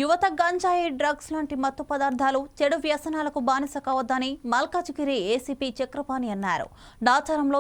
యువత గంజాయి డ్రగ్స్ లాంటి మత్తు పదార్థాలు చెడు వ్యసనాలకు బానిస కావద్దని మల్కాజిగిరి ఏసీపీ చక్రపాణి అన్నారు. నాచారంలో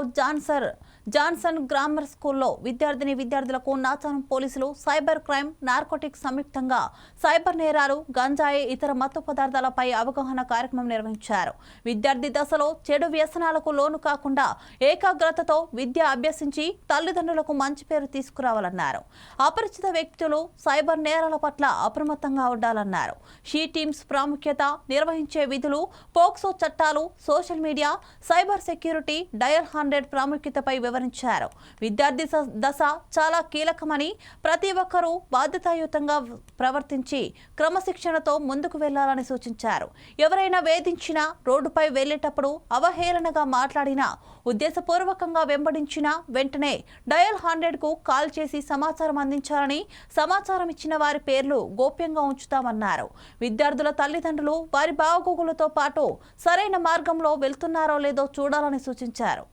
జాన్సన్ గ్రామర్ స్కూల్లో విద్యార్థులకు నాచారం పోలీసులు సైబర్ క్రైమ్, నార్కోటిక్స్ సంయుక్తంగా సైబర్ నేరాలు, గంజాయి, ఇతర మత్తు పదార్థాలపై అవగాహన కార్యక్రమం నిర్వహించారు. విద్యార్థి దశలో చెడు వ్యసనాలకు లోను కాకుండా ఏకాగ్రతతో విద్య అభ్యసించి తల్లిదండ్రులకు మంచి పేరు తీసుకురావాలన్నారు. అపరిచిత వ్యక్తులు సైబర్ నేరాల పట్ల అప్రమత్తంగా ఉండాలన్నారు. షీ టీమ్స్ ప్రాముఖ్యత, నిర్వహించే విధులు, పోక్సో చట్టాలు, social media, cyber security, dial 100 ప్రాముఖ్యతపై వివరించారు. విద్యార్థి దశ చాలా కీలకమని, ప్రతి ఒక్కరూ బాధ్యతాయుతంగా ప్రవర్తించి క్రమశిక్షణతో ముందుకు వెళ్లాలని సూచించారు. ఎవరైనా వేధించినా, రోడ్డుపై వెళ్లేటప్పుడు అవహేళనగా మాట్లాడినా, ఉద్దేశపూర్వకంగా వెంబడించినా వెంటనే డయల్ 100కు కాల్ చేసి సమాచారం అందించాలని, సమాచారం ఇచ్చిన వారి పేర్లు గోప్యంగా ఉంచుతామన్నారు. విద్యార్థుల తల్లిదండ్రులు వారి బాగోగులతో పాటు సరైన మార్గంలో వెళ్తున్నారో లేదో చూడాలని సూచించారు.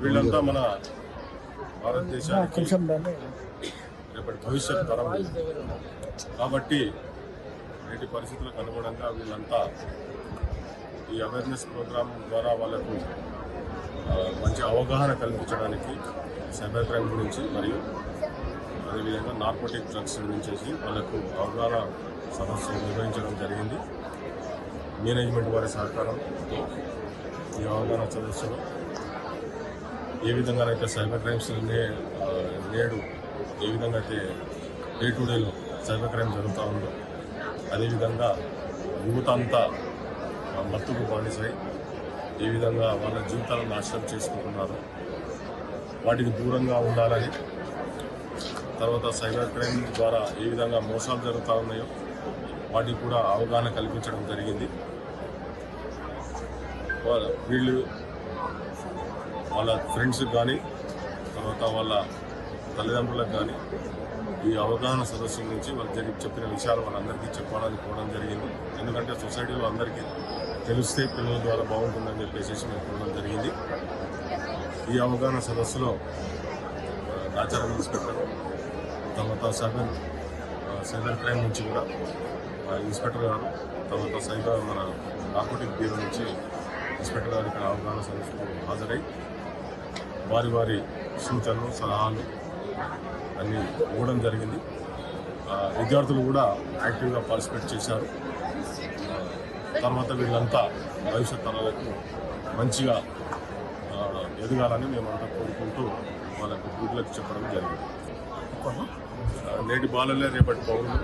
వీళ్ళంతా మన భారతదేశానికి రేపటి భవిష్యత్ తరం కాబట్టి నేటి పరిస్థితులకు అనుగుణంగా వీళ్ళంతా ఈ అవేర్నెస్ ప్రోగ్రామ్ ద్వారా వాళ్ళకు మంచి అవగాహన కల్పించడానికి సైబర్ క్రైమ్ గురించి మరియు అదేవిధంగా నార్కోటిక్ డ్రగ్స్ గురించి వాళ్ళకు అవగాహన సమస్యలు నిర్వహించడం జరిగింది. మేనేజ్మెంట్ వారి సహకారంతో ఈ అవగాహన సదస్సులో ఏ విధంగానైతే సైబర్ క్రైమ్స్ నేడు ఏ విధంగా అయితే డే టు డేలో సైబర్ క్రైమ్ జరుగుతూ ఉందో అదేవిధంగా యువత అంతా మత్తుకు బానిసై ఏ విధంగా వాళ్ళ జీవితాలను నాశనం చేసుకుంటున్నారో వాటికి దూరంగా ఉండాలని, తర్వాత సైబర్ క్రైమ్ ద్వారా ఏ విధంగా మోసాలు జరుగుతూ ఉన్నాయో వాటికి కూడా అవగాహన కల్పించడం జరిగింది. వీళ్ళు వాళ్ళ ఫ్రెండ్స్కి కానీ తర్వాత వాళ్ళ తల్లిదండ్రులకు కానీ ఈ అవగాహన సదస్సు నుంచి వాళ్ళు చెప్పిన విషయాలు వాళ్ళందరికీ చెప్పడానికి పోవడం జరిగింది. ఎందుకంటే సొసైటీలో అందరికీ తెలిస్తే పిల్లల ద్వారా బాగుంటుందని చెప్పేసి మేము చూడడం జరిగింది. ఈ అవగాహన సదస్సులో నాచారం ఇన్స్పెక్టర్, తర్వాత సైబర్ క్రైమ్ నుంచి కూడా ఇన్స్పెక్టర్ గారు, తర్వాత మన నార్కోటిక్ బ్యూరో నుంచి ఇన్స్పెక్టర్ గారు ఇక్కడ అవగాహన సదస్సుకు హాజరై వారి సూచనలు, సలహాలు అన్నీ ఇవ్వడం జరిగింది. విద్యార్థులు కూడా యాక్టివ్గా పార్టిసిపేట్ చేశారు. తర్వాత వీళ్ళంతా భవిష్యత్ తరాలకు మంచిగా ఎదగాలని మేమంతా కోరుకుంటూ వాళ్ళకు గుడ్ లక్ చెప్పడం జరిగింది. నేటి బాలలే రేపటి పౌరులు.